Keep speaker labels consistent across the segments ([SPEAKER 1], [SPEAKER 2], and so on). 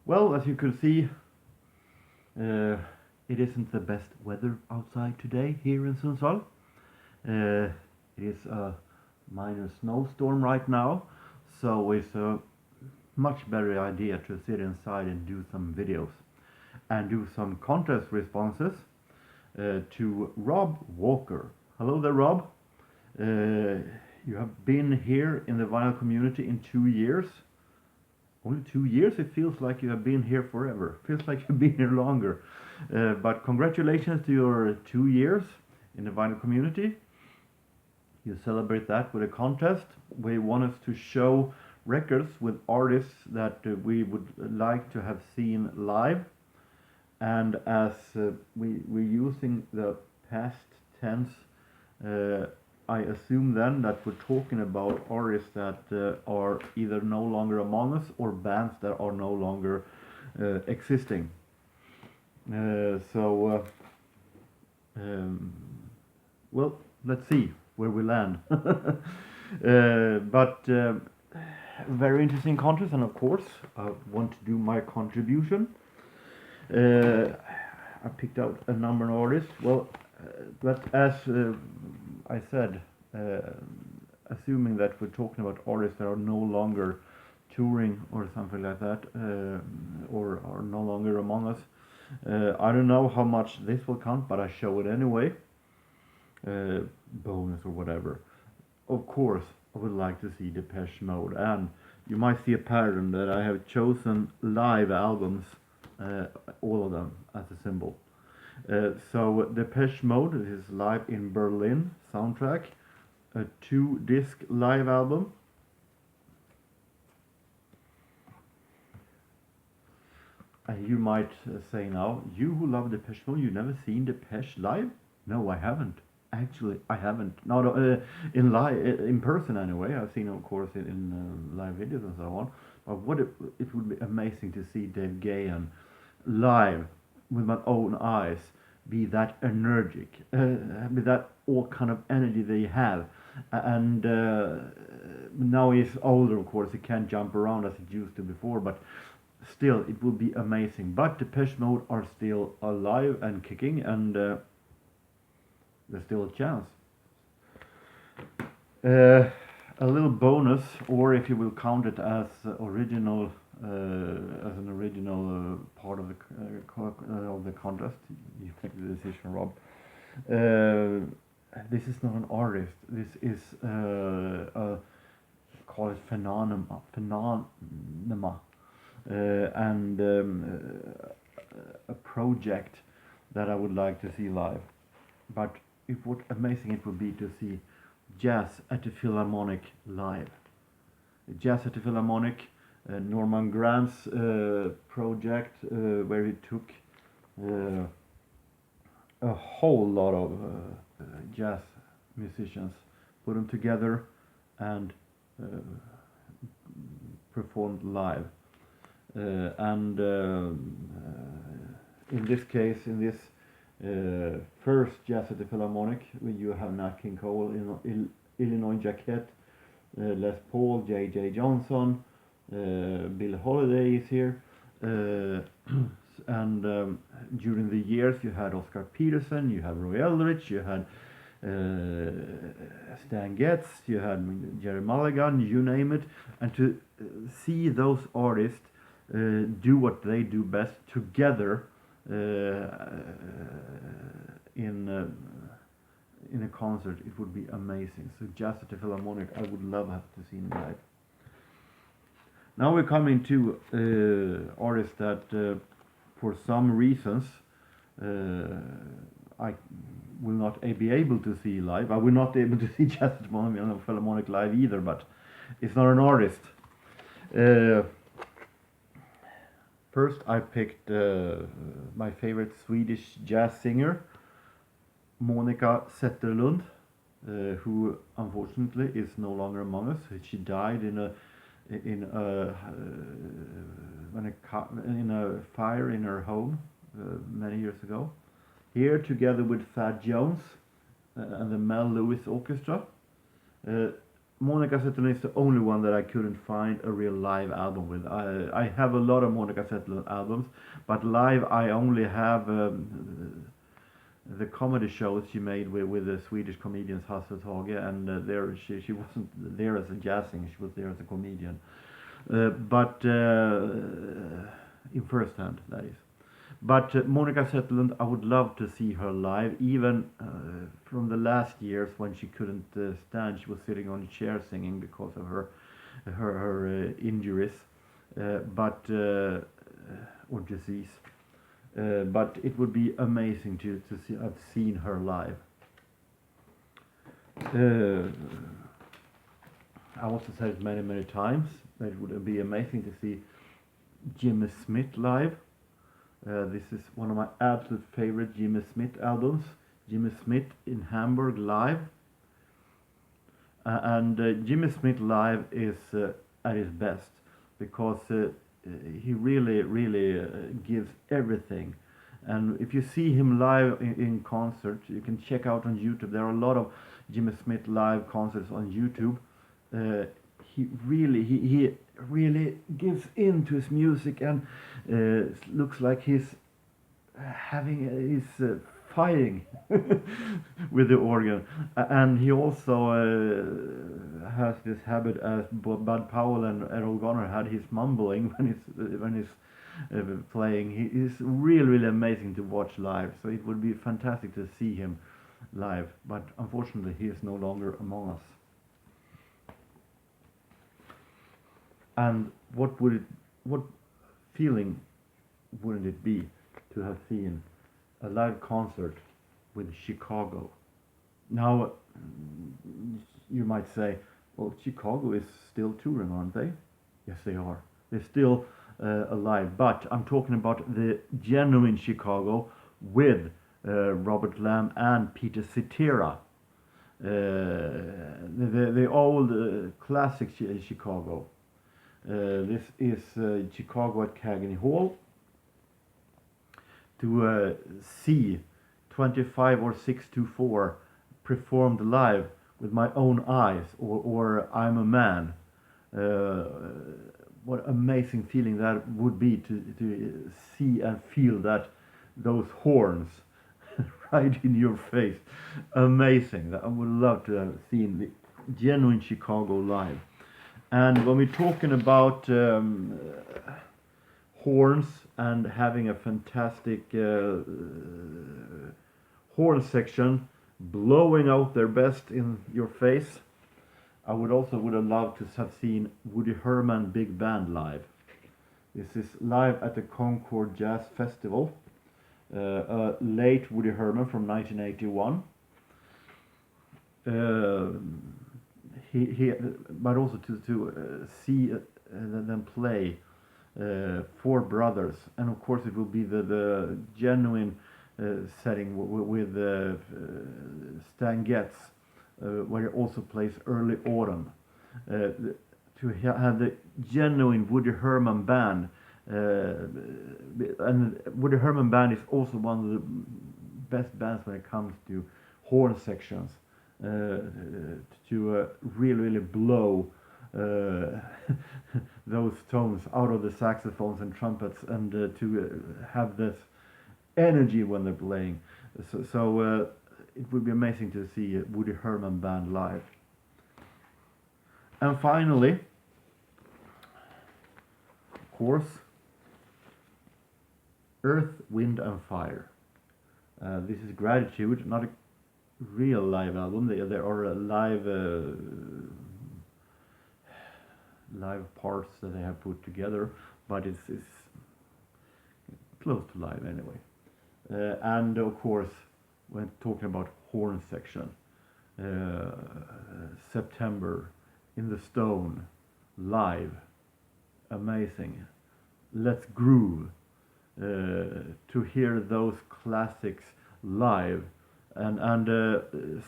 [SPEAKER 1] Well, as you can see, uh, it isn't the best weather outside today here in Sundsvall. It is a minor snowstorm right now, so it's a much better idea to sit inside and do some videos and do some contest responses to Rob Walker. Hello there, Rob. You have been here in the vinyl community in 2 years. Only 2 years? It feels like you have been here forever. Feels like you've been here longer. But congratulations to your 2 years in the vinyl community. You celebrate that with a contest. We wanted to show records with artists that we would like to have seen live. And as we're using the past tense, I assume then that we're talking about artists that are either no longer among us or bands that are no longer existing. Well, let's see where we land. But very interesting contest, and of course, I want to do my contribution. I picked out a number of artists. Well, but as I said, assuming that we're talking about artists that are no longer touring or something like that, or are no longer among us, I don't know how much this will count, but I show it anyway. Bonus or whatever. Of course, I would like to see Depeche Mode, and you might see a pattern that I have chosen live albums, all of them as a symbol. So Depeche Mode is live in Berlin soundtrack, a 2-disc live album. And you might say now, you who love Depeche Mode, you never seen Depeche live? No, I haven't. Actually, I haven't. Not in person anyway. I've seen, of course, in live videos and so on. But it would be amazing to see Dave Gahan live with my own eyes, be that energetic, with that all kind of energy they have. And now he's older, of course, he can't jump around as he used to before, but still, it would be amazing. But Depeche Mode are still alive and kicking, and there's still a chance. A little bonus, or if you will count it as original, as an original part of the contest, you make the decision, Rob. This is not an artist. This is call it phenomena, and a project that I would like to see live. But what amazing it would be to see Jazz at the Philharmonic live. Jazz at the Philharmonic, Norman Grant's project, where he took a whole lot of jazz musicians, put them together, and performed live. And in this case, in this first Jazz at the Philharmonic, you have Nat King Cole in Illinois Jacket, Les Paul, J.J. Johnson, Bill Holiday is here, and during the years you had Oscar Peterson, you had Roy Eldridge, you had Stan Getz, you had Jerry Mulligan, you name it, and to see those artists do what they do best together in a concert, it would be amazing. So Jazz at the Philharmonic, I would love to see live. Now we're coming to artists that for some reasons I will not be able to see live. I will not be able to see Jazz at the Philharmonic live either, but it's not an artist. First, I picked my favorite Swedish jazz singer, Monica Setterlund, who unfortunately is no longer among us. She died in a fire in her home many years ago. Here, together with Thad Jones and the Mel Lewis Orchestra, Monica Zetterlund is the only one that I couldn't find a real live album with. I have a lot of Monica Zetterlund albums, but live I only have the comedy shows she made with the Swedish comedians Hasse Tage, and there she wasn't there as a jazz singer, she was there as a comedian. But in first hand, that is. But Monica Zetterlund, I would love to see her live, even from the last years when she couldn't stand. She was sitting on a chair singing because of her injuries, or disease. But it would be amazing to see. I've seen her live. I also said it many times that it would be amazing to see Jimmy Smith live. This is one of my absolute favorite Jimmy Smith albums. Jimmy Smith in Hamburg live. And Jimmy Smith live is at his best, because he really gives everything. And if you see him live in concert, you can check out on YouTube. There are a lot of Jimmy Smith live concerts on YouTube. He really gives into his music, and looks like he's fighting with the organ. And he also has this habit, as Bud Powell and Errol Garner had, his mumbling when he's playing. He is really amazing to watch live. So it would be fantastic to see him live, but unfortunately he is no longer among us. And what feeling wouldn't it be to have seen a live concert with Chicago? Now, you might say, well, Chicago is still touring, aren't they? Yes, they are. They're still alive. But I'm talking about the genuine Chicago with Robert Lamb and Peter Cetera. The old classic Chicago. This is Chicago at Cagney Hall. To see 25 or 624 performed live with my own eyes, or I'm a Man. What amazing feeling that would be to see and feel those horns right in your face. Amazing. I would love to have seen the genuine Chicago live. And when we're talking about horns and having a fantastic horn section blowing out their best in your face, I would have loved to have seen Woody Herman Big Band live. This is live at the Concord Jazz Festival. Late Woody Herman from 1981. But also to see them play Four Brothers, and of course it will be the genuine setting with Stan Getz, where he also plays Early Autumn. To have the genuine Woody Herman band, and Woody Herman band is also one of the best bands when it comes to horn sections. To really blow those tones out of the saxophones and trumpets, and to have this energy when they're playing. So it would be amazing to see Woody Herman band live. And finally, of course, Earth, Wind and Fire. This is Gratitude, not a real live album. There are live parts that they have put together, but it's close to live anyway. And of course, when talking about horn section, September in the Stone live, amazing. Let's Groove. To hear those classics live. And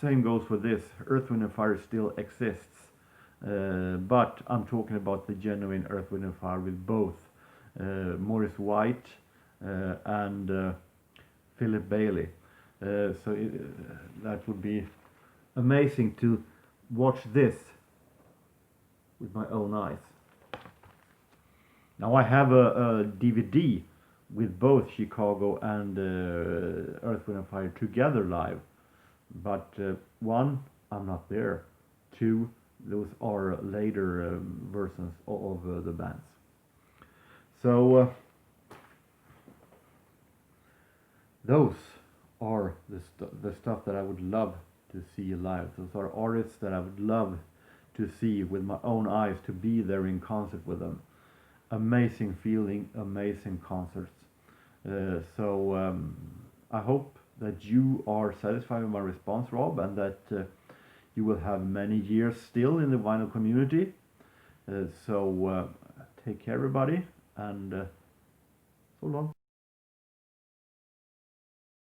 [SPEAKER 1] same goes for this. Earth, Wind and Fire still exists, but I'm talking about the genuine Earth, Wind and Fire with both Maurice White and Philip Bailey. That would be amazing to watch this with my own eyes. Now I have a DVD with both Chicago and Earth, Wind and Fire together live, but one, I'm not there. Two, those are later versions of the bands. So those are the stuff that I would love to see live. Those are artists that I would love to see with my own eyes, to be there in concert with them. Amazing feeling, amazing concerts. I hope that you are satisfied with my response, Rob, and that you will have many years still in the vinyl community. Take care, everybody, and so long.